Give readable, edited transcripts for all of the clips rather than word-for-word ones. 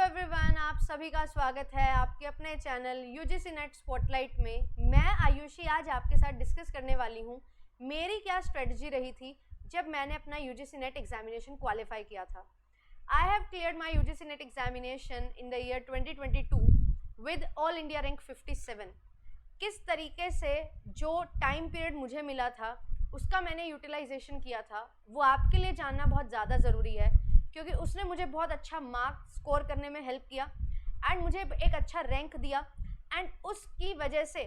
Everyone, आप सभी का स्वागत है आपके अपने चैनल यूजीसी नेट स्पॉटलाइट में। मैं आयुषी आज आपके साथ डिस्कस करने वाली हूँ मेरी क्या स्ट्रेटजी रही थी जब मैंने अपना यूजीसी नेट एग्जामिनेशन क्वालिफाई किया था। I have cleared my UGC net examination in the year 2022 with all India rank 57। किस तरीके से जो टाइम पीरियड मुझे मिला था उसका मैंने यूटिलाइजेशन किया था वो आपके लिए जानना बहुत ज़्यादा ज़रूरी है, क्योंकि उसने मुझे बहुत अच्छा मार्क्स स्कोर करने में हेल्प किया एंड मुझे एक अच्छा रैंक दिया। एंड उसकी वजह से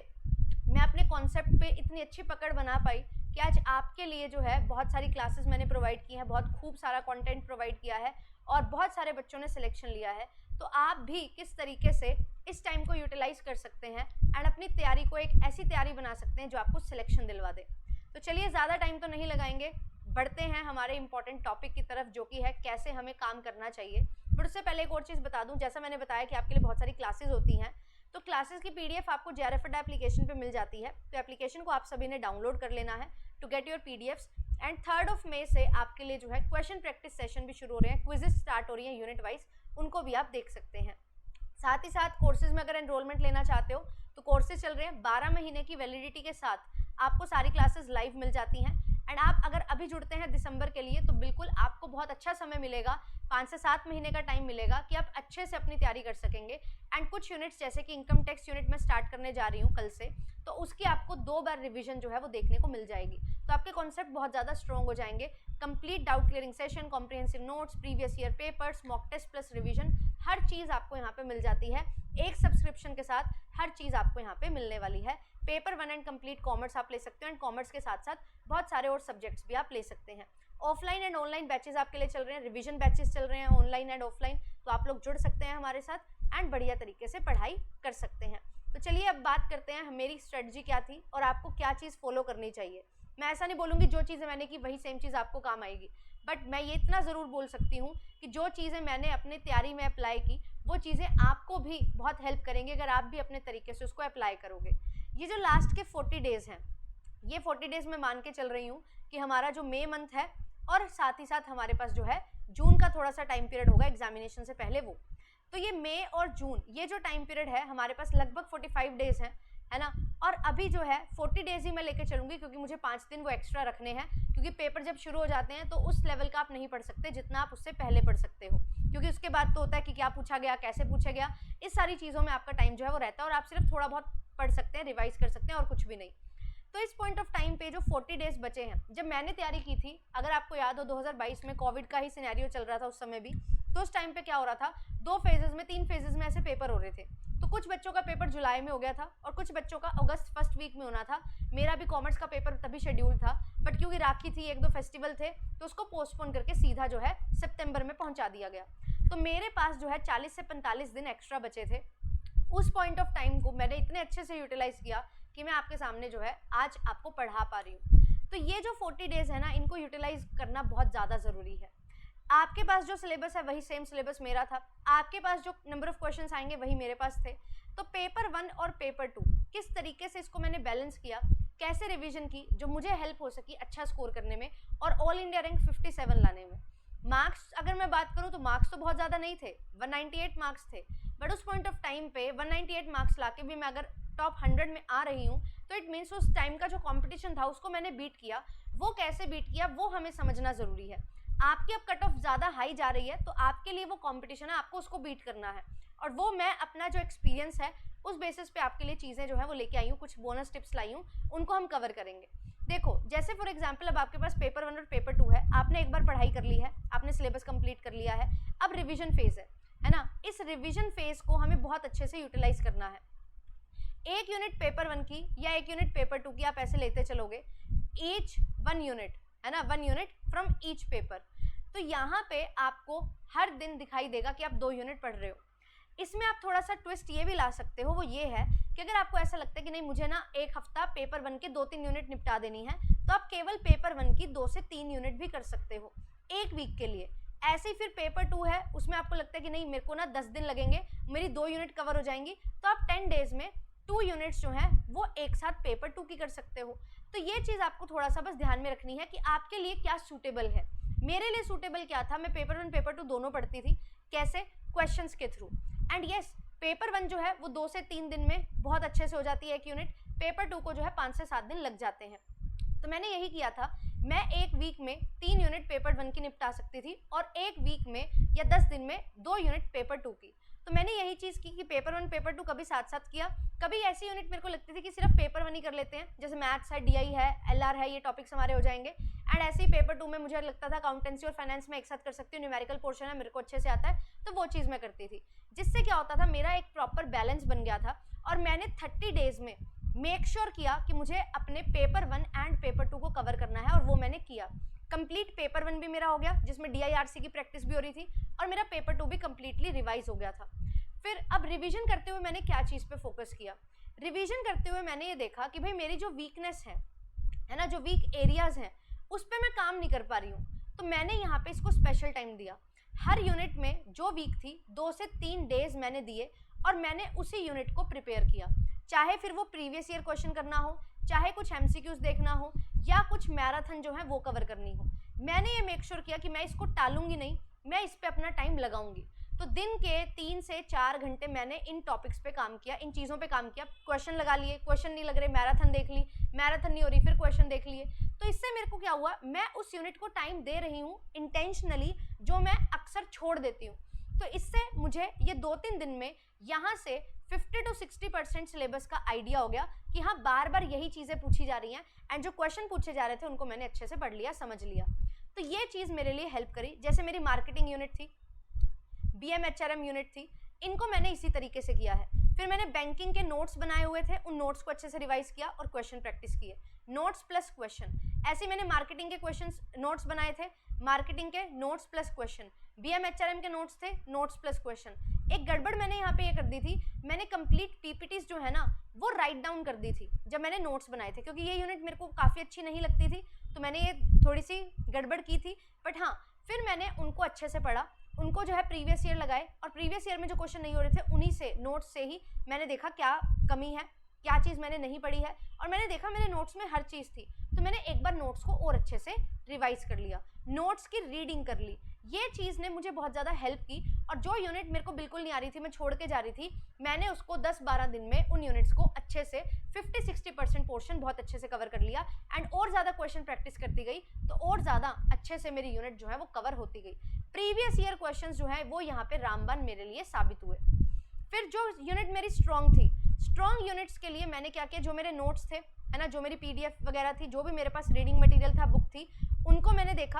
मैं अपने कॉन्सेप्ट पे इतनी अच्छी पकड़ बना पाई कि आज आपके लिए जो है बहुत सारी क्लासेस मैंने प्रोवाइड की हैं, बहुत खूब सारा कंटेंट प्रोवाइड किया है और बहुत सारे बच्चों ने सिलेक्शन लिया है। तो आप भी किस तरीके से इस टाइम को यूटिलाइज कर सकते हैं एंड अपनी तैयारी को एक ऐसी तैयारी बना सकते हैं जो आपको सिलेक्शन दिलवा दे। तो चलिए ज़्यादा टाइम तो नहीं लगाएंगे, बढ़ते हैं हमारे इंपॉर्टेंट टॉपिक की तरफ, जो कि है कैसे हमें काम करना चाहिए। बट उससे पहले एक और चीज़ बता दूं, जैसा मैंने बताया कि आपके लिए बहुत सारी क्लासेस होती हैं, तो क्लासेस की पीडीएफ आपको JRF अड्डा एप्लीकेशन पे मिल जाती है। तो एप्लीकेशन को आप सभी ने डाउनलोड कर लेना है to get your PDFs. And 3 मई से आपके लिए जो है क्वेश्चन प्रैक्टिस सेशन भी शुरू हो रहे हैं, क्विजेस स्टार्ट हो रही हैं यूनिट वाइज, उनको भी आप देख सकते हैं। साथ ही साथ कोर्सेज में अगर एनरोलमेंट लेना चाहते हो तो कोर्सेज चल रहे हैं 12 महीने की वैलिडिटी के साथ, आपको सारी क्लासेस लाइव मिल जाती हैं। एंड आप अगर अभी जुड़ते हैं दिसंबर के लिए तो बिल्कुल आपको बहुत अच्छा समय मिलेगा, 5 से 7 महीने का टाइम मिलेगा कि आप अच्छे से अपनी तैयारी कर सकेंगे। एंड कुछ यूनिट्स जैसे कि इनकम टैक्स यूनिट में स्टार्ट करने जा रही हूँ कल से, तो उसकी आपको 2 बार रिवीजन जो है वो देखने को मिल जाएगी। तो आपके कॉन्सेप्ट बहुत ज़्यादा स्ट्रॉन्ग हो जाएंगे। Complete doubt clearing session, comprehensive notes, previous year papers, mock test plus revision, हर चीज़ आपको यहाँ पे मिल जाती है। एक सब्सक्रिप्शन के साथ हर चीज़ आपको यहाँ पे मिलने वाली है। पेपर 1 एंड कंप्लीट कॉमर्स आप ले सकते हो, एंड कॉमर्स के साथ साथ बहुत सारे और सब्जेक्ट्स भी आप ले सकते हैं। ऑफलाइन एंड ऑनलाइन बैचेस आपके लिए चल रहे हैं, रिवीजन बैचेस चल रहे हैं ऑनलाइन एंड ऑफलाइन, तो आप लोग जुड़ सकते हैं हमारे साथ एंड बढ़िया तरीके से पढ़ाई कर सकते हैं। तो चलिए अब बात करते हैं मेरी स्ट्रेटजी क्या थी और आपको क्या चीज़ फॉलो करनी चाहिए। मैं ऐसा नहीं बोलूँगी जो चीज़ें मैंने की वही सेम चीज़ आपको काम आएगी, बट मैं ये इतना ज़रूर बोल सकती हूँ कि जो चीज़ें मैंने अपनी तैयारी में अप्लाई की वो चीज़ें आपको भी बहुत हेल्प करेंगी अगर आप भी अपने तरीके से उसको अप्लाई करोगे। ये जो लास्ट के 40 डेज़ हैं, ये 40 डेज़ मैं मान के चल रही हूँ कि हमारा जो मई मंथ है और साथ ही साथ हमारे पास जो है जून का थोड़ा सा टाइम पीरियड होगा एग्जामिनेशन से पहले वो, तो ये मई और जून ये जो टाइम पीरियड है हमारे पास लगभग 45 डेज़ हैं, है ना। और अभी जो है 40 डेज़ ही मैं लेके चलूँगी, क्योंकि मुझे 5 दिन वो एक्स्ट्रा रखने हैं, क्योंकि पेपर जब शुरू हो जाते हैं तो उस लेवल का आप नहीं पढ़ सकते जितना आप उससे पहले पढ़ सकते हो, क्योंकि उसके बाद तो होता है कि क्या पूछा गया, कैसे पूछा गया, इस सारी चीज़ों में आपका टाइम जो है वो रहता है और आप सिर्फ थोड़ा बहुत पढ़ सकते हैं, रिवाइज कर सकते हैं और कुछ भी नहीं। तो इस पॉइंट ऑफ टाइम पे जो 40 डेज़ बचे हैं, जब मैंने तैयारी की थी, अगर आपको याद हो 2022 में कोविड का ही सिनेरियो चल रहा था उस समय भी, तो उस टाइम पे क्या हो रहा था, 2 फेजेस में 3 फेजेस में ऐसे पेपर हो रहे थे। तो कुछ बच्चों का पेपर जुलाई में हो गया था और कुछ बच्चों का अगस्त फर्स्ट वीक में होना था। मेरा भी कॉमर्स का पेपर तभी शेड्यूल था, बट क्योंकि राखी थी, 1-2 फेस्टिवल थे, तो उसको पोस्टपोन करके सीधा जो है सितंबर में पहुंचा दिया गया। तो मेरे पास जो है 40 से 45 दिन एक्स्ट्रा बचे थे। उस पॉइंट ऑफ टाइम को मैंने इतने अच्छे से यूटिलाइज किया कि मैं आपके सामने जो है आज आपको पढ़ा पा रही हूँ। तो ये जो 40 डेज़ है ना, इनको यूटिलाइज करना बहुत ज़्यादा ज़रूरी है। आपके पास जो सिलेबस है वही सेम सिलेबस मेरा था, आपके पास जो नंबर ऑफ क्वेश्चंस आएंगे वही मेरे पास थे। तो पेपर 1 और पेपर 2 किस तरीके से इसको मैंने बैलेंस किया, कैसे रिवीजन की जो मुझे हेल्प हो सकी अच्छा स्कोर करने में और ऑल इंडिया रैंक 57 लाने में। मार्क्स अगर मैं बात करूं तो मार्क्स तो बहुत ज़्यादा नहीं थे, 198 मार्क्स थे, बट उस पॉइंट ऑफ टाइम पे 198 मार्क्स लाके भी मैं अगर टॉप 100 में आ रही हूँ तो इट मीन्स उस टाइम का जो कंपटीशन था उसको मैंने बीट किया। वो कैसे बीट किया वो हमें समझना ज़रूरी है। आपकी अब कट ऑफ ज़्यादा हाई जा रही है तो आपके लिए वो कंपटीशन है, आपको उसको बीट करना है, और वो मैं अपना जो एक्सपीरियंस है उस बेसिस पे आपके लिए चीज़ें जो है वो लेके आई हूँ, कुछ बोनस टिप्स लाई हूँ, उनको हम कवर करेंगे। देखो, जैसे फॉर एग्जांपल अब आपके पास पेपर 1 और पेपर 2 है, आपने एक बार पढ़ाई कर ली है, आपने सिलेबस कंप्लीट कर लिया है, अब रिवीजन फेज है ना। इस रिवीजन फेज को हमें बहुत अच्छे से यूटिलाइज करना है। एक यूनिट पेपर 1 की या एक यूनिट पेपर 2 की आप ऐसे लेते चलोगे, ईच 1 यूनिट, है ना, 1 यूनिट फ्रॉम ईच पेपर। तो यहाँ पे आपको हर दिन दिखाई देगा कि आप 2 यूनिट पढ़ रहे हो। इसमें आप थोड़ा सा ट्विस्ट ये भी ला सकते हो, वो ये है कि अगर आपको ऐसा लगता है कि नहीं मुझे ना एक हफ्ता पेपर 1 के 2-3 यूनिट निपटा देनी है, तो आप केवल पेपर 1 की 2 से 3 यूनिट भी कर सकते हो एक वीक के लिए। ऐसे ही फिर पेपर 2 है, उसमें आपको लगता है कि नहीं मेरे को ना 10 दिन लगेंगे, मेरी 2 यूनिट कवर हो जाएंगी, तो आप 10 डेज में 2 यूनिट्स जो हैं वो एक साथ पेपर 2 की कर सकते हो। तो ये चीज़ आपको थोड़ा सा बस ध्यान में रखनी है कि आपके लिए क्या सूटेबल है। मेरे लिए सूटेबल क्या था, मैं पेपर 1 पेपर 2 दोनों पढ़ती थी। कैसे? क्वेश्चंस के थ्रू। एंड यस, पेपर 1 जो है वो 2 से 3 दिन में बहुत अच्छे से हो जाती है एक यूनिट, पेपर 2 को जो है 5 से 7 दिन लग जाते हैं। तो मैंने यही किया था, मैं एक वीक में 3 यूनिट पेपर 1 की निपटा सकती थी और एक वीक में या 10 दिन में 2 यूनिट पेपर 2 की। तो मैंने यही चीज़ की कि पेपर 1 पेपर 2 कभी साथ साथ किया, कभी ऐसी यूनिट मेरे को लगती थी कि सिर्फ पेपर 1 ही कर लेते हैं, जैसे मैथ्स है, डीआई है, एलआर है, ये टॉपिक्स हमारे हो जाएंगे। एंड ऐसे ही पेपर 2 में मुझे लगता था अकाउंटेंसी और फाइनेंस में एक साथ कर सकती हूँ, न्यूमेरिकल पोर्शन है मेरे को अच्छे से आता है, तो वो चीज़ मैं करती थी, जिससे क्या होता था मेरा एक प्रॉपर बैलेंस बन गया था। और मैंने 30 डेज में मेक श्योर किया कि मुझे अपने पेपर 1 एंड पेपर 2 को कवर करना है, और वो मैंने किया। कंप्लीट पेपर 1 भी मेरा हो गया, जिसमें DIRC की प्रैक्टिस भी हो रही थी, और मेरा पेपर 2 भी कंप्लीटली रिवाइज हो गया था। फिर अब रिवीजन करते हुए मैंने क्या चीज़ पे फोकस किया, रिवीजन करते हुए मैंने ये देखा कि भाई मेरी जो वीकनेस है ना, जो वीक एरियाज हैं, उस पर मैं काम नहीं कर पा रही हूँ। तो मैंने यहाँ पे इसको स्पेशल टाइम दिया। हर यूनिट में जो वीक थी 2 से 3 डेज मैंने दिए, और मैंने उसी यूनिट को प्रिपेयर किया, चाहे फिर वो प्रीवियस ईयर क्वेश्चन करना हो, चाहे कुछ MCQs देखना हो, या कुछ मैराथन जो है वो कवर करनी हो। मैंने ये मेक श्योर किया कि मैं इसको टालूंगी नहीं, मैं इस पे अपना टाइम लगाऊंगी। तो दिन के 3 से 4 घंटे मैंने इन टॉपिक्स पे काम किया, इन चीज़ों पे काम किया। क्वेश्चन लगा लिए, क्वेश्चन नहीं लग रहे, मैराथन देख ली, मैराथन नहीं हो रही, फिर क्वेश्चन देख लिए। तो इससे मेरे को क्या हुआ, मैं उस यूनिट को टाइम दे रही हूँ इंटेंशनली, जो मैं अक्सर छोड़ देती हूँ। तो इससे मुझे ये 2-3 दिन में यहाँ से 50 to 60% सिलेबस का आइडिया हो गया कि हाँ, बार बार यही चीज़ें पूछी जा रही हैं, एंड जो क्वेश्चन पूछे जा रहे थे उनको मैंने अच्छे से पढ़ लिया, समझ लिया। तो ये चीज़ मेरे लिए हेल्प करी। जैसे मेरी मार्केटिंग यूनिट थी, BMHRM यूनिट थी, इनको मैंने इसी तरीके से किया है। फिर मैंने बैंकिंग के नोट्स बनाए हुए थे, उन नोट्स को अच्छे से रिवाइज किया और क्वेश्चन प्रैक्टिस किए, नोट्स प्लस क्वेश्चन। ऐसे मैंने मार्केटिंग के क्वेश्चंस नोट्स बनाए थे, मार्केटिंग के नोट्स प्लस क्वेश्चन, BMHRM के नोट्स थे, नोट्स प्लस क्वेश्चन। एक गड़बड़ मैंने यहाँ पे ये कर दी थी, मैंने कंप्लीट PPTs जो है ना वो राइट डाउन कर दी थी जब मैंने नोट्स बनाए थे, क्योंकि ये यूनिट मेरे को काफ़ी अच्छी नहीं लगती थी, तो मैंने ये थोड़ी सी गड़बड़ की थी। बट हाँ, फिर मैंने उनको अच्छे से पढ़ा, उनको जो है प्रीवियस ईयर लगाए, और प्रीवियस ईयर में जो क्वेश्चन नहीं हो रहे थे उन्हीं से, नोट्स से ही मैंने देखा क्या कमी है, क्या चीज़ मैंने नहीं पढ़ी है, और मैंने देखा मेरे नोट्स में हर चीज़ थी। तो मैंने एक बार नोट्स को और अच्छे से रिवाइज कर लिया, नोट्स की रीडिंग कर ली। ये चीज़ ने मुझे बहुत ज़्यादा हेल्प की, और जो यूनिट मेरे को बिल्कुल नहीं आ रही थी, मैं छोड़ के जा रही थी, मैंने उसको 10-12 दिन में उन यूनिट्स को अच्छे से 50-60% पोर्शन बहुत अच्छे से कवर कर लिया, एंड और ज़्यादा क्वेश्चन प्रैक्टिस करती गई, तो और ज़्यादा अच्छे से मेरी यूनिट जो है वो कवर होती गई। प्रीवियस ईयर क्वेश्चंस जो है वो यहाँ पे रामबाण मेरे लिए साबित हुए। फिर जो यूनिट मेरी स्ट्रॉन्ग थी, स्ट्रॉन्ग यूनिट्स के लिए मैंने क्या किया, जो मेरे नोट्स थे है ना, जो मेरी PDF वगैरह थी, जो भी मेरे पास रीडिंग मटेरियल था, बुक थी, उनको मैंने देखा,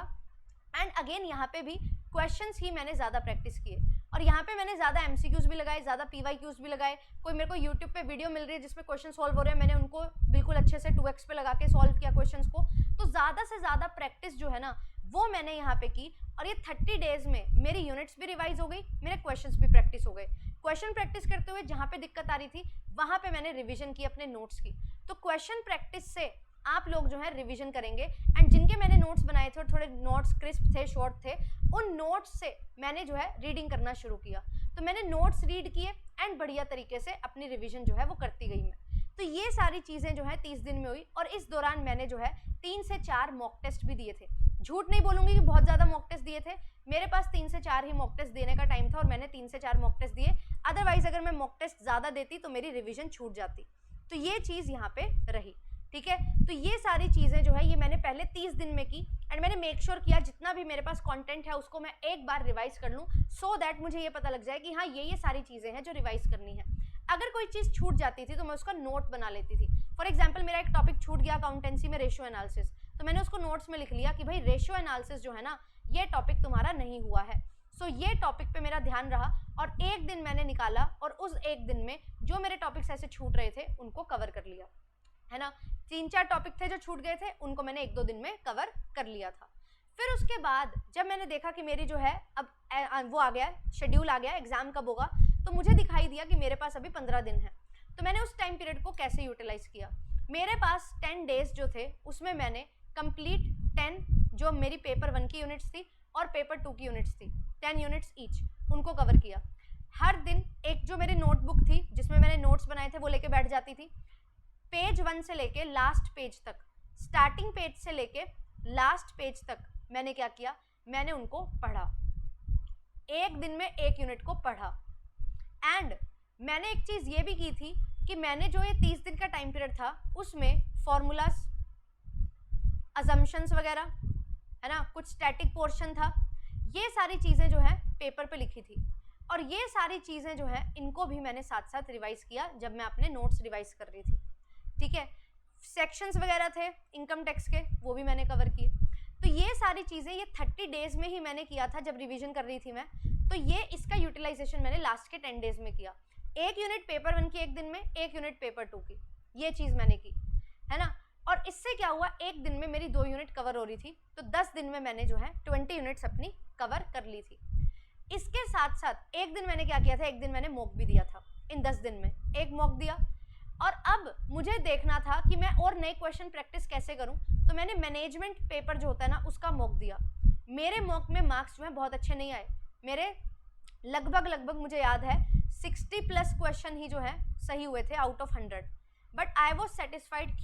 एंड अगेन यहाँ पे भी क्वेश्चंस ही मैंने ज़्यादा प्रैक्टिस किए, और यहाँ पे मैंने ज़्यादा MCQs भी लगाए, ज़्यादा PYQs भी लगाए। कोई मेरे को YouTube पे वीडियो मिल रही है जिसमें क्वेश्चन सॉल्व हो रहे हैं, मैंने उनको बिल्कुल अच्छे से 2x पे लगा के सॉल्व किया क्वेश्चंस को। तो ज़्यादा से ज़्यादा प्रैक्टिस जो है ना वो मैंने यहाँ पे की, और ये 30 डेज में मेरी यूनिट्स भी रिवाइज हो गई, मेरे क्वेश्चंस भी प्रैक्टिस हो गए। क्वेश्चन प्रैक्टिस करते हुए जहाँ पे दिक्कत आ रही थी वहाँ पे मैंने रिवीजन की अपने नोट्स की। तो क्वेश्चन प्रैक्टिस से आप लोग जो है रिवीजन करेंगे, एंड जिनके मैंने नोट्स बनाए थे और थोड़े नोट्स क्रिस्प थे, शॉर्ट थे, उन नोट्स से मैंने जो है रीडिंग करना शुरू किया। तो मैंने नोट्स रीड किए, एंड बढ़िया तरीके से अपनी रिवीजन जो है वो करती गई मैं। तो ये सारी चीज़ें जो है 30 दिन में हुई, और इस दौरान मैंने जो है 3 से 4 मॉक टेस्ट भी दिए थे। झूठ नहीं बोलूँगी कि बहुत ज़्यादा मॉक टेस्ट दिए थे, मेरे पास 3 से 4 ही मॉक टेस्ट देने का टाइम था, और मैंने 3 से 4 मॉक टेस्ट दिए। अदरवाइज अगर मैं मॉक टेस्ट ज़्यादा देती तो मेरी रिवीजन छूट जाती। तो ये चीज़ यहाँ पे रही, ठीक है। तो ये सारी चीज़ें जो है ये मैंने पहले 30 दिन में की, एंड मैंने मेक श्योर किया जितना भी मेरे पास कंटेंट है उसको मैं एक बार रिवाइज कर लूँ, सो दैट मुझे ये पता लग जाए कि हाँ ये सारी चीज़ें हैं जो रिवाइज करनी है। अगर कोई चीज़ छूट जाती थी तो मैं उसका नोट बना लेती थी। फॉर एग्जाम्पल मेरा एक टॉपिक छूट गया अकाउंटेंसी में, रेशियो एनालिसिस, तो मैंने उसको नोट्स में लिख लिया कि भाई रेशियो एनालिसिस जो है ना ये टॉपिक तुम्हारा नहीं हुआ है, सो ये टॉपिक पे मेरा ध्यान रहा, और एक दिन मैंने निकाला, और उस एक दिन में जो मेरे टॉपिक्स ऐसे छूट रहे थे उनको कवर कर लिया, है ना। 3-4 टॉपिक थे जो छूट गए थे, उनको मैंने 1-2 दिन में कवर कर लिया था। फिर उसके बाद जब मैंने देखा कि मेरी जो है अब वो आ गया, शेड्यूल आ गया, एग्जाम कब होगा, तो मुझे दिखाई दिया कि मेरे पास अभी 15 दिन है। तो मैंने उस टाइम पीरियड को कैसे यूटिलाइज किया, मेरे पास 10 डेज जो थे उसमें मैंने कंप्लीट 10 जो मेरी पेपर 1 की यूनिट्स थी और पेपर 2 की यूनिट्स थी, 10 यूनिट्स ईच, उनको कवर किया। हर दिन एक जो मेरी नोटबुक थी जिसमें मैंने नोट्स बनाए थे वो लेके बैठ जाती थी। पेज 1 से लेके लास्ट पेज तक, स्टार्टिंग पेज से लेके लास्ट पेज तक मैंने क्या किया, मैंने उनको पढ़ा। एक दिन में 1 यूनिट को पढ़ा। एंड मैंने एक चीज़ ये भी की थी कि मैंने जो ये 30 दिन का टाइम पीरियड था उसमें फॉर्मूलाज, अजम्पशंस वगैरह, है ना, कुछ स्टैटिक पोर्शन था, ये सारी चीज़ें जो है पेपर पे लिखी थी। और ये सारी चीज़ें जो है इनको भी मैंने साथ साथ रिवाइज किया जब मैं अपने नोट्स रिवाइज कर रही थी। ठीक है, सेक्शंस वगैरह थे इनकम टैक्स के, वो भी मैंने कवर किए। तो ये सारी चीज़ें ये 30 डेज में ही मैंने किया था जब रिवीजन कर रही थी मैं। तो ये इसका यूटिलाइजेशन मैंने लास्ट के 10 डेज में किया। 1 यूनिट पेपर 1 की एक दिन में, 1 यूनिट पेपर 2 की, ये चीज़ मैंने की, है ना। और इससे क्या हुआ, एक दिन में मेरी 2 यूनिट कवर हो रही थी, तो 10 दिन में मैंने जो है 20 यूनिट्स अपनी कवर कर ली थी। इसके साथ साथ एक दिन मैंने क्या किया था, एक दिन मैंने मॉक भी दिया था। इन 10 दिन में एक मॉक दिया। और अब मुझे देखना था कि मैं और नए क्वेश्चन प्रैक्टिस कैसे करूं, तो मैंने मैनेजमेंट पेपर जो होता है ना उसका मॉक दिया। मेरे मॉक में मार्क्स जो है बहुत अच्छे नहीं आए, मेरे लगभग मुझे याद है 60 प्लस क्वेश्चन ही जो है सही हुए थे out of 100। But I was satisfied.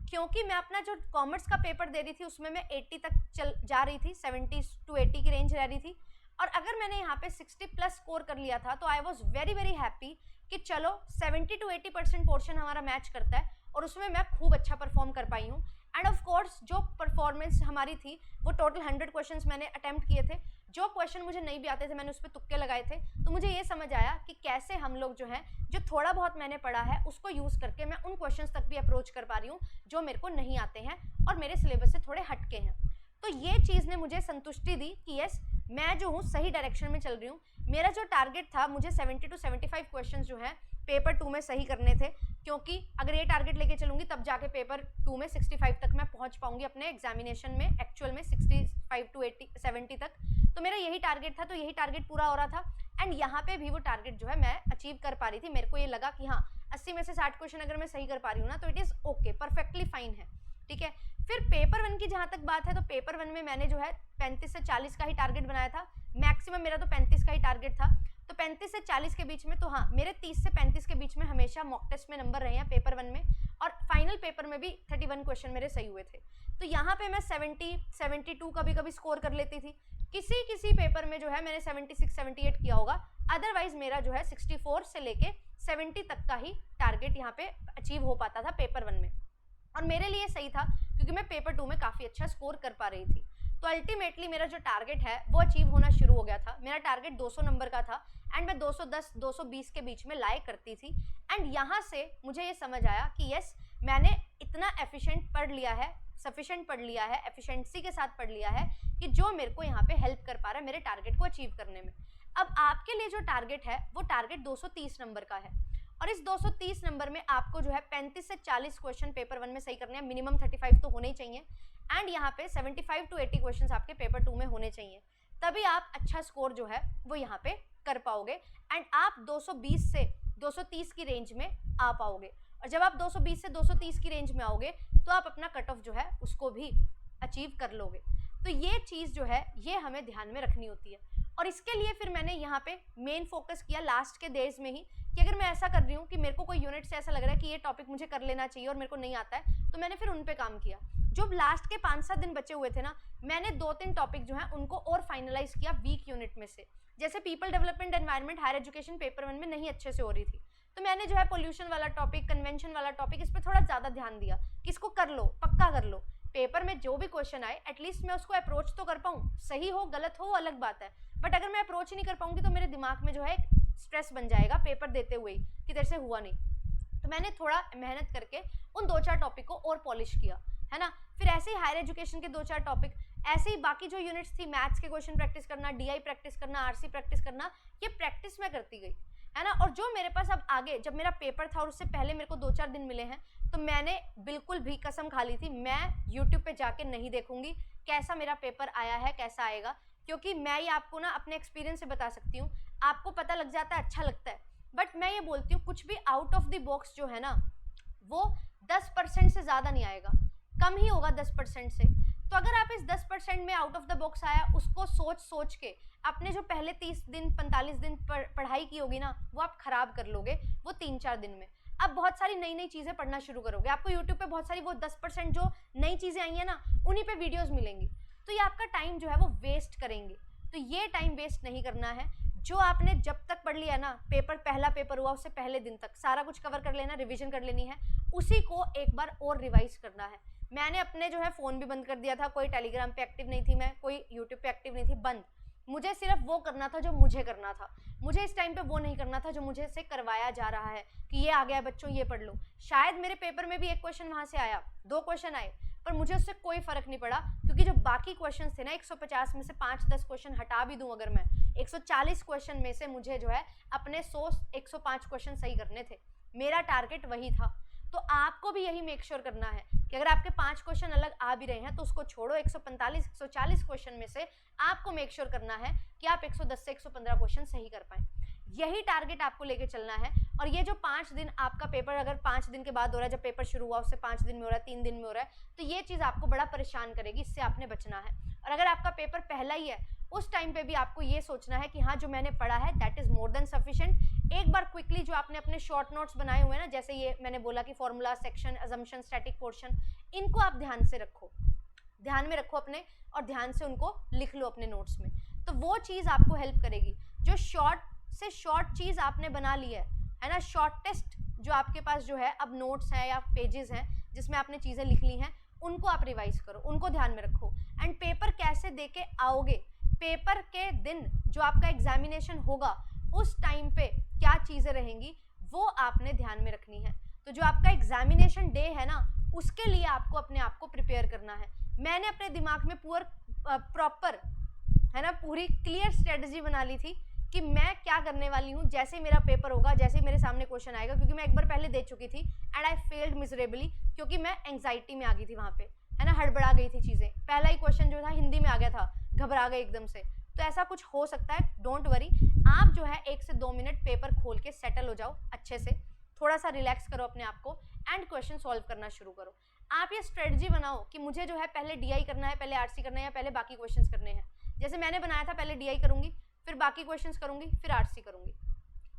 क्योंकि मैं अपना जो कॉमर्स का पेपर दे रही थी उसमें मैं 80 तक चल जा रही थी, 70 to 80 की रेंज रह रही थी। और अगर मैंने यहाँ पे 60 प्लस स्कोर कर लिया था तो आई वॉज वेरी हैप्पी कि चलो 70 to 80% पोर्शन हमारा मैच करता है और उसमें मैं खूब अच्छा परफॉर्म कर पाई हूँ। एंड ऑफ कोर्स जो परफॉर्मेंस हमारी थी वो टोटल 100 क्वेश्चंस मैंने अटेम्प्ट किए थे। जो क्वेश्चन मुझे नहीं भी आते थे मैंने उस पर तुक्के लगाए थे। तो मुझे ये समझ आया कि कैसे हम लोग जो है जो थोड़ा बहुत मैंने पढ़ा है उसको यूज़ करके मैं उन क्वेश्चंस तक भी अप्रोच कर पा रही हूँ जो मेरे को नहीं आते हैं और मेरे सिलेबस से थोड़े हटके हैं। तो ये चीज़ ने मुझे संतुष्टि दी कि यस मैं जो हूँ सही डायरेक्शन में चल रही हूँ। मेरा जो टारगेट था मुझे 70 to 75 क्वेश्चंस जो है पेपर 2 में सही करने थे, क्योंकि अगर ये टारगेट लेके चलूंगी तब जाके पेपर 2 में 65 तक मैं पहुंच पाऊंगी अपने एग्जामिनेशन में, एक्चुअल में 65 to 70 तक। तो मेरा यही टारगेट था, तो यही टारगेट पूरा हो रहा था। एंड यहाँ पे भी वो टारगेट जो है मैं अचीव कर पा रही थी। मेरे को ये लगा कि हाँ 80 में से 60 क्वेश्चन अगर मैं सही कर पा रही हूँ ना तो it is okay, perfectly fine है। ठीक है, फिर पेपर 1 की जहाँ तक बात है तो पेपर 1 में मैंने जो है 35 से 40 का ही टारगेट बनाया था। मैक्सिमम मेरा तो 35 का ही टारगेट था। तो 35 से 40 के बीच में, तो हाँ मेरे 30 से 35 के बीच में हमेशा मॉक टेस्ट में नंबर रहे हैं पेपर 1 में, और फाइनल पेपर में भी 31 क्वेश्चन मेरे सही हुए थे। तो यहाँ पे मैं 70, 72 कभी कभी स्कोर कर लेती थी। किसी पेपर में जो है मैंने 76, 78 किया होगा। अदरवाइज मेरा जो है 64 से लेके 70 तक का ही टारगेट यहाँ पे अचीव हो पाता था पेपर 1 में, और मेरे लिए सही था क्योंकि मैं पेपर 2 में काफ़ी अच्छा स्कोर कर पा रही थी। तो अल्टीमेटली मेरा जो टारगेट है वो अचीव होना शुरू हो गया था। मेरा टारगेट 200 नंबर का था एंड मैं 210, 220 के बीच में लाया करती थी। एंड यहाँ से मुझे ये समझ आया कि यस मैंने इतना एफिशिएंट पढ़ लिया है, सफिशिएंट पढ़ लिया है, एफिशिएंसी के साथ पढ़ लिया है कि जो मेरे को यहाँ पे हेल्प कर पा रहा है मेरे टारगेट को अचीव करने में। अब आपके लिए जो टारगेट है वो टारगेट 230 नंबर का है, और इस 230 नंबर में आपको जो है 35 से 40 क्वेश्चन पेपर 1 में सही करने हैं। मिनिमम 35 तो होने ही चाहिए। एंड यहाँ पे 75 to 80 क्वेश्चन आपके पेपर 2 में होने चाहिए, तभी आप अच्छा स्कोर जो है वो यहाँ पे कर पाओगे एंड आप 220 से 230 की रेंज में आ पाओगे। और जब आप 220 से 230 की रेंज में आओगे तो आप अपना कट ऑफ जो है उसको भी अचीव कर लोगे। तो ये चीज़ जो है ये हमें ध्यान में रखनी होती है। और इसके लिए फिर मैंने यहाँ पे मेन फोकस किया लास्ट के डेज में ही कि अगर मैं ऐसा कर रही हूँ कि मेरे को कोई यूनिट से ऐसा लग रहा है कि ये टॉपिक मुझे कर लेना चाहिए और मेरे को नहीं आता है, तो मैंने फिर उन पे काम किया। जो लास्ट के 5-7 दिन बचे हुए थे ना, मैंने 2-3 टॉपिक जो है उनको और फाइनलाइज किया वीक यूनिट में से। जैसे people development environment higher education paper 1 में नहीं अच्छे से हो रही थी, तो मैंने जो है पोल्यूशन वाला टॉपिक, कन्वेंशन वाला टॉपिक, इस पर थोड़ा ज़्यादा ध्यान दिया कि इसको कर लो, पक्का कर लो। पेपर में जो भी क्वेश्चन आए एटलीस्ट मैं उसको अप्रोच तो कर पाऊँ, सही हो गलत हो अलग बात है, बट अगर मैं अप्रोच ही नहीं कर पाऊंगी तो मेरे दिमाग में जो है एक स्ट्रेस बन जाएगा पेपर देते हुए ही कि तेरे से हुआ नहीं। तो मैंने थोड़ा मेहनत करके उन 2-4 टॉपिक को और पॉलिश किया, है ना। फिर ऐसे ही हायर एजुकेशन के 2-4 टॉपिक, ऐसे ही बाकी जो यूनिट्स थी, मैथ्स के क्वेश्चन प्रैक्टिस करना, डीआई प्रैक्टिस करना, आरसी प्रैक्टिस करना, ये प्रैक्टिस मैं करती गई, है ना। और जो मेरे पास अब आगे, जब मेरा पेपर था और उससे पहले मेरे को 2-4 दिन मिले हैं, तो मैंने बिल्कुल भी कसम खा ली थी मैं यूट्यूब पे जाके नहीं देखूंगी कैसा मेरा पेपर आया है, कैसा आएगा, क्योंकि मैं ये आपको ना अपने एक्सपीरियंस से बता सकती हूँ। आपको पता लग जाता है, अच्छा लगता है, बट मैं ये बोलती हूँ कुछ भी आउट ऑफ द बॉक्स जो है ना वो 10% से ज़्यादा नहीं आएगा, कम ही होगा 10% से। तो अगर आप इस 10% में आउट ऑफ द बॉक्स आया उसको सोच के अपने जो पहले 30 दिन 45 दिन पढ़ाई की होगी ना वो आप खराब कर लोगे वो 3-4 दिन में। अब बहुत सारी नई चीज़ें पढ़ना शुरू करोगे, आपको यूट्यूब पे बहुत सारी वो 10% जो नई चीज़ें आई हैं ना उन्हीं पे वीडियोस मिलेंगी, तो ये आपका टाइम जो है वो वेस्ट करेंगे। तो ये टाइम वेस्ट नहीं करना है। जो आपने जब तक पढ़ लिया ना, पहला पेपर हुआ उससे पहले दिन तक सारा कुछ कवर कर लेना, रिवीजन कर लेनी है, उसी को एक बार और रिवाइज करना है। मैंने अपने जो है फ़ोन भी बंद कर दिया था, कोई टेलीग्राम पे एक्टिव नहीं थी मैं, कोई यूट्यूब पे एक्टिव नहीं थी, बंद। मुझे सिर्फ वो करना था जो मुझे करना था। मुझे इस टाइम पे वो नहीं करना था जो मुझे से करवाया जा रहा है कि ये आ गया बच्चों, ये पढ़ लो। शायद मेरे पेपर में भी एक क्वेश्चन वहाँ से आया, 2 क्वेश्चन आए, पर मुझे उससे कोई फ़र्क नहीं पड़ा, क्योंकि जो बाकी क्वेश्चन थे ना, 150 में से 5-10 क्वेश्चन हटा भी दूँ अगर मैं, 140 क्वेश्चन में से मुझे जो है अपने 105 क्वेश्चन सही करने थे। मेरा टारगेट वही था। तो आपको भी यही मेक श्योर करना है कि अगर आपके 5 क्वेश्चन अलग आ भी रहे हैं तो उसको छोड़ो, 145-140 क्वेश्चन में से आपको मेक श्योर करना है कि आप 110 से 115 क्वेश्चन सही कर पाएं। यही टारगेट आपको लेके चलना है। और ये जो 5 दिन आपका पेपर अगर 5 दिन के बाद हो रहा है, जब पेपर शुरू हुआ उससे 5 दिन में हो रहा है, 3 दिन में हो रहा है, तो ये चीज़ आपको बड़ा परेशान करेगी, इससे आपने बचना है। और अगर आपका पेपर पहला ही है, उस टाइम पे भी आपको ये सोचना है कि हाँ, जो मैंने पढ़ा है that is more than sufficient. एक बार क्विकली जो आपने अपने शॉर्ट नोट्स बनाए हुए हैं ना, जैसे ये मैंने बोला कि formula, section, assumption, static portion, इनको आप ध्यान से रखो, ध्यान में रखो अपने, और ध्यान से उनको लिख लो अपने नोट्स में। तो वो चीज़ आपको हेल्प करेगी। जो शॉर्ट से शॉर्ट चीज़ आपने बना ली है ना, शॉर्टेस्ट जो आपके पास जो है अब नोट्स हैं या पेजेस हैं जिसमें आपने चीज़ें लिख ली हैं, उनको आप रिवाइज करो, उनको ध्यान में रखो। एंड पेपर कैसे दे के आओगे, पेपर के दिन जो आपका एग्जामिनेशन होगा उस टाइम पे क्या चीज़ें रहेंगी वो आपने ध्यान में रखनी है। तो जो आपका एग्जामिनेशन डे है ना, उसके लिए आपको अपने आप को प्रिपेयर करना है। मैंने अपने दिमाग में प्रॉपर है ना, पूरी क्लियर स्ट्रेटजी बना ली थी कि मैं क्या करने वाली हूँ जैसे ही मेरा पेपर होगा, जैसे ही मेरे सामने क्वेश्चन आएगा, क्योंकि मैं एक बार पहले दे चुकी थी एंड आई फेल्ड मिजरेबली, क्योंकि मैं एंग्जाइटी में आ गई थी वहाँ पे, है ना, हड़बड़ा गई थी चीज़ें। पहला ही क्वेश्चन जो था हिंदी में आ गया था, घबरा गए एकदम से। तो ऐसा कुछ हो सकता है, डोंट वरी। आप जो है 1 से 2 मिनट पेपर खोल के सेटल हो जाओ अच्छे से, थोड़ा सा रिलैक्स करो अपने आप को एंड क्वेश्चन सॉल्व करना शुरू करो। आप ये स्ट्रेटजी बनाओ कि मुझे जो है पहले डीआई करना है, पहले आरसी करना है, या पहले बाकी क्वेश्चंस करने हैं। जैसे मैंने बनाया था, पहले डीआई करूंगी, फिर बाकी क्वेश्चंस करूंगी, फिर आरसी करूंगी।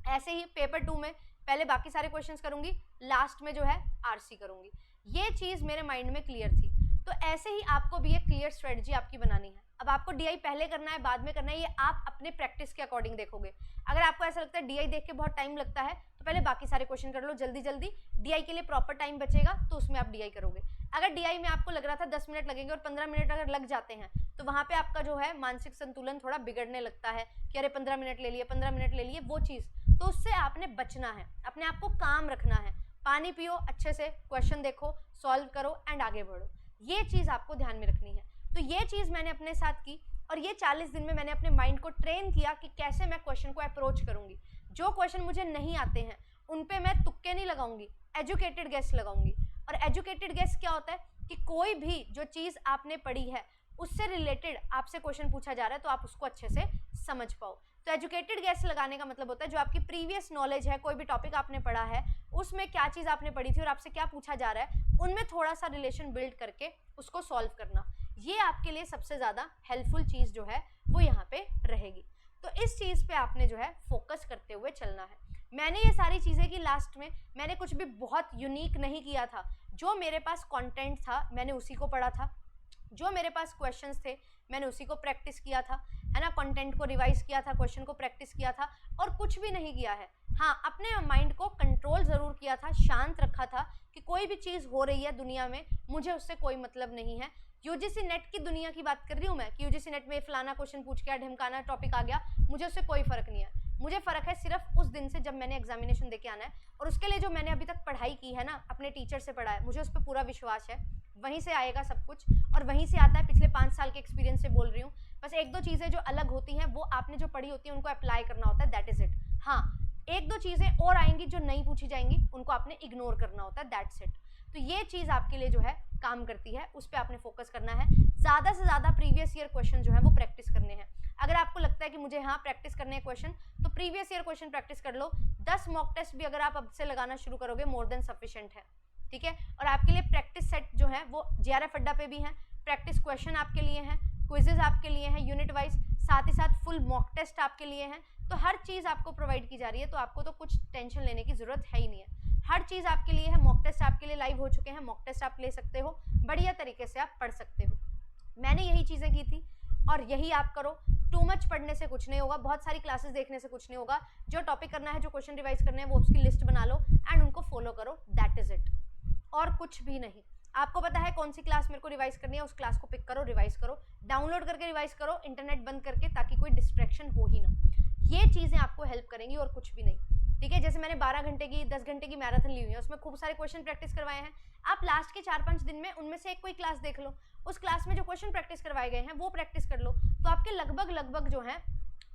ऐसे ही पेपर 2 में पहले बाकी सारे क्वेश्चंस करूंगी, लास्ट में जो है आरसी करूंगी। ये चीज़ मेरे माइंड में क्लियर थी। तो ऐसे ही आपको भी एक क्लियर स्ट्रेटजी आपकी बनानी है। अब आपको डीआई पहले करना है, बाद में करना है, ये आप अपने प्रैक्टिस के अकॉर्डिंग देखोगे। अगर आपको ऐसा लगता है डीआई देख के बहुत टाइम लगता है, तो पहले बाकी सारे क्वेश्चन कर लो जल्दी जल्दी, डीआई के लिए प्रॉपर टाइम बचेगा तो उसमें आप डीआई करोगे। अगर डीआई में आपको लग रहा था 10 मिनट लगेंगे और 15 मिनट अगर लग जाते हैं, तो वहाँ पे आपका जो है मानसिक संतुलन थोड़ा बिगड़ने लगता है कि अरे 15 मिनट ले लिए, 15 मिनट ले लिए, वो चीज़। तो उससे आपने बचना है, अपने आप को काम रखना है। पानी पियो अच्छे से, क्वेश्चन देखो, सॉल्व करो एंड आगे बढ़ो। ये चीज़ आपको ध्यान में रखनी है। तो ये चीज़ मैंने अपने साथ की, और ये 40 दिन में मैंने अपने माइंड को ट्रेन किया कि कैसे मैं क्वेश्चन को अप्रोच करूंगी। जो क्वेश्चन मुझे नहीं आते हैं उन पे मैं तुक्के नहीं लगाऊंगी, एजुकेटेड गेस लगाऊंगी। और एजुकेटेड गेस क्या होता है कि कोई भी जो चीज़ आपने पढ़ी है उससे रिलेटेड आपसे क्वेश्चन पूछा जा रहा है तो आप उसको अच्छे से समझ पाओ। तो एजुकेटेड गेस लगाने का मतलब होता है जो आपकी प्रीवियस नॉलेज है, कोई भी टॉपिक आपने पढ़ा है उसमें क्या चीज़ आपने पढ़ी थी और आपसे क्या पूछा जा रहा है, उनमें थोड़ा सा रिलेशन बिल्ड करके उसको सॉल्व करना। ये आपके लिए सबसे ज़्यादा हेल्पफुल चीज़ जो है वो यहाँ पे रहेगी। तो इस चीज़ पे आपने जो है फोकस करते हुए चलना है। मैंने ये सारी चीज़ें की, लास्ट में मैंने कुछ भी बहुत यूनिक नहीं किया था। जो मेरे पास कंटेंट था मैंने उसी को पढ़ा था, जो मेरे पास क्वेश्चंस थे मैंने उसी को प्रैक्टिस किया था, है ना, कंटेंट को रिवाइज किया था, क्वेश्चन को प्रैक्टिस किया था, और कुछ भी नहीं किया है। हाँ, अपने माइंड को कंट्रोल ज़रूर किया था, शांत रखा था कि कोई भी चीज़ हो रही है दुनिया में मुझे उससे कोई मतलब नहीं है। यूजीसी नेट की दुनिया की बात कर रही हूँ मैं कि यूजीसी नेट में फलाना क्वेश्चन पूछ गया, ढिमकाना टॉपिक आ गया, मुझे उससे कोई फ़र्क नहीं है। मुझे फ़र्क है सिर्फ उस दिन से जब मैंने एग्जामिनेशन देके आना है, और उसके लिए जो मैंने अभी तक पढ़ाई की है ना, अपने टीचर से पढ़ा है, मुझे उस पर पूरा विश्वास है, वहीं से आएगा सब कुछ और वहीं से आता है। पिछले 5 साल के एक्सपीरियंस से बोल रही हूँ। बस 1-2 चीज़ें जो अलग होती हैं वो आपने जो पढ़ी होती है उनको अप्लाई करना होता है, दैट इज़ इट। हाँ, 1-2 चीज़ें और आएंगी जो नहीं पूछी जाएंगी, उनको आपने इग्नोर करना होता है, दैट्स इट। तो ये चीज़ आपके लिए जो है काम करती है, उस पर आपने फोकस करना है। ज़्यादा से ज़्यादा प्रीवियस ईयर क्वेश्चन जो है वो प्रैक्टिस करने हैं। अगर आपको लगता है कि मुझे हाँ प्रैक्टिस करने हैं क्वेश्चन, तो प्रीवियस ईयर क्वेश्चन प्रैक्टिस कर लो। 10 मॉक टेस्ट भी अगर आप अब से लगाना शुरू करोगे मोर देन सफिशिएंट है, ठीक है। और आपके लिए प्रैक्टिस सेट जो है वो जेआरएफ अड्डा पे भी है, प्रैक्टिस क्वेश्चन आपके लिए हैं, क्विजेज आपके लिए हैं यूनिट वाइज, साथ ही साथ फुल मॉक टेस्ट आपके लिए हैं। तो हर चीज़ आपको प्रोवाइड की जा रही है, तो आपको तो कुछ टेंशन लेने की ज़रूरत है ही नहीं है। हर चीज़ आपके लिए है। मॉक टेस्ट आपके लिए लाइव हो चुके हैं, मॉक टेस्ट आप ले सकते हो, बढ़िया तरीके से आप पढ़ सकते हो। मैंने यही चीज़ें की थी। और यही आप करो। टू मच पढ़ने से कुछ नहीं होगा, बहुत सारी क्लासेस देखने से कुछ नहीं होगा। जो टॉपिक करना है, जो क्वेश्चन रिवाइज करने हैं, वो उसकी लिस्ट बना लो एंड उनको फॉलो करो, दैट इज इट, और कुछ भी नहीं। आपको पता है कौन सी क्लास मेरे को रिवाइज करनी है, उस क्लास को पिक करो, रिवाइज करो, डाउनलोड करके रिवाइज करो, इंटरनेट बंद करके, ताकि कोई डिस्ट्रैक्शन हो ही ना। ये चीजें आपको हेल्प करेंगी और कुछ भी नहीं, ठीक है। जैसे मैंने 12 घंटे की 10 घंटे की मैराथन ली हुई है, उसमें खूब सारे क्वेश्चन प्रैक्टिस करवाए हैं। आप लास्ट के 4-5 दिन में उनमें से एक कोई क्लास देख लो, उस क्लास में जो क्वेश्चन प्रैक्टिस करवाए गए हैं वो प्रैक्टिस कर लो, तो आपके लगभग जो है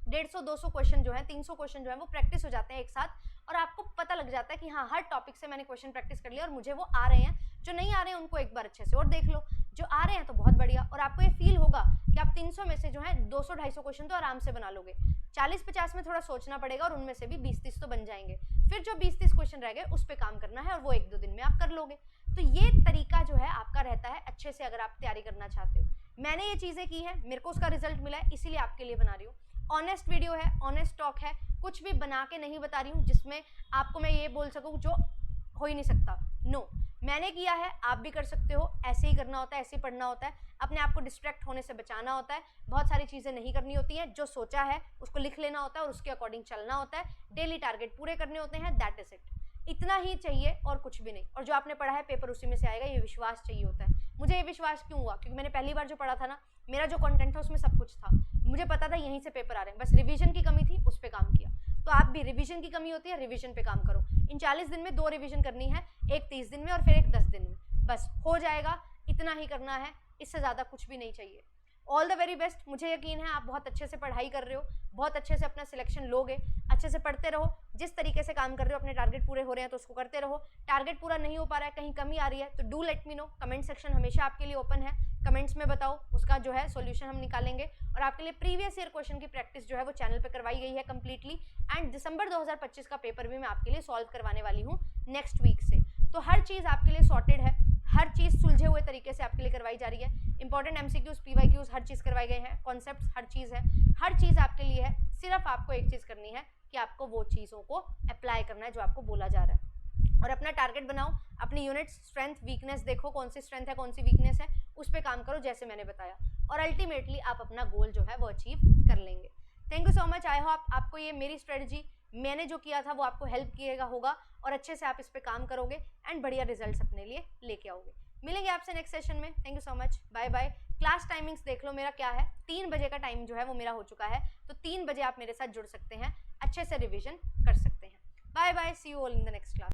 150-200 क्वेश्चन जो है, 300 क्वेश्चन जो है वो प्रैक्टिस हो जाते हैं एक साथ, और आपको पता लग जाता है कि हाँ, हर टॉपिक से मैंने क्वेश्चन प्रैक्टिस कर लिया और मुझे वो आ रहे हैं। जो नहीं आ रहे हैं उनको एक बार अच्छे से और देख लो, जो आ रहे हैं तो बहुत बढ़िया, और आपको ये फील होगा कि आप 300 में से जो है 200-250 क्वेश्चन तो आराम से बना लोगे। 40-50 में थोड़ा सोचना पड़ेगा और उनमें से भी 20-30 तो बन जाएंगे। फिर जो 20-30 क्वेश्चन रह गए उस पर काम करना है और वो 1-2 दिन में आप कर लोगे। तो ये तरीका जो है आपका रहता है अच्छे से, अगर आप तैयारी करना चाहते हो। मैंने ये चीजें की है, मेरे को उसका रिजल्ट मिला है, इसीलिए आपके लिए बना रही हूँ। ऑनेस्ट वीडियो है, ऑनेस्ट टॉक है, कुछ भी बना के नहीं बता रही हूँ जिसमें आपको मैं ये बोल सकूँ जो हो ही नहीं सकता। नो, मैंने किया है, आप भी कर सकते हो। ऐसे ही करना होता है, ऐसे ही पढ़ना होता है, अपने आप को डिस्ट्रैक्ट होने से बचाना होता है, बहुत सारी चीजें नहीं करनी होती हैं। जो सोचा है उसको लिख लेना होता है और उसके अकॉर्डिंग चलना होता है, डेली टारगेट पूरे करने होते हैं, दैट इज इट। इतना ही चाहिए और कुछ भी नहीं। और जो आपने पढ़ा है पेपर उसी में से आएगा, ये विश्वास चाहिए होता है। मुझे ये विश्वास क्यों हुआ? क्योंकि मैंने पहली बार जो पढ़ा था ना, मेरा जो कंटेंट था उसमें सब कुछ था, मुझे पता था यहीं से पेपर आ रहे हैं, बस रिवीजन की कमी थी, उस पर काम किया। तो आप भी, रिवीजन की कमी होती है, रिवीजन पे काम करो। इन 40 दिन में 2 रिवीजन करनी है, एक 30 दिन में और फिर एक 10 दिन में, बस हो जाएगा। इतना ही करना है, इससे ज़्यादा कुछ भी नहीं चाहिए। All the very best. मुझे यकीन है आप बहुत अच्छे से पढ़ाई कर रहे हो, बहुत अच्छे से अपना सिलेक्शन लोगे। अच्छे से पढ़ते रहो, जिस तरीके से काम कर रहे हो, अपने टारगेट पूरे हो रहे हैं तो उसको करते रहो। टारगेट पूरा नहीं हो पा रहा है, कहीं कमी आ रही है, तो do let me know. Comment section हमेशा आपके लिए ओपन है, कमेंट्स में बताओ, उसका जो है सॉल्यूशन हम निकालेंगे। और आपके लिए प्रीवियस ईयर क्वेश्चन की प्रैक्टिस जो है वो चैनल पे करवाई गई है कंप्लीटली, एंड दिसंबर 2025 का पेपर भी मैं आपके लिए सॉल्व करवाने वाली हूँ नेक्स्ट वीक से। तो हर चीज़ आपके लिए सॉर्टेड है, हर चीज़ सुलझे हुए तरीके से आपके लिए करवाई जा रही है। इंपॉर्टेंट MCQs, PYQs हर चीज़ करवाई गए हैं, कॉन्सेप्ट्स हर चीज़ है, हर चीज़ आपके लिए है। सिर्फ आपको एक चीज़ करनी है कि आपको वो चीज़ों को अप्लाई करना है जो आपको बोला जा रहा है, और अपना टारगेट बनाओ। अपनी यूनिट स्ट्रेंथ वीकनेस देखो, कौन सी स्ट्रेंथ है, कौन सी वीकनेस है, उस पर काम करो जैसे मैंने बताया, और अल्टीमेटली आप अपना गोल जो है वो अचीव कर लेंगे। Thank you so much. I hope आपको ये मेरी स्ट्रेटजी, मैंने जो किया था वो आपको हेल्प किएगा होगा, और अच्छे से आप इस पर काम करोगे एंड बढ़िया रिजल्ट्स अपने लिए लेके आओगे। मिलेंगे आपसे नेक्स्ट सेशन में। Thank you so much, bye bye. Class timings देख लो मेरा क्या है, 3 बजे का टाइम जो है वो मेरा हो चुका है, तो 3 बजे आप मेरे साथ जुड़ सकते हैं, अच्छे से रिवीजन कर सकते हैं। Bye bye, see you all in the next class.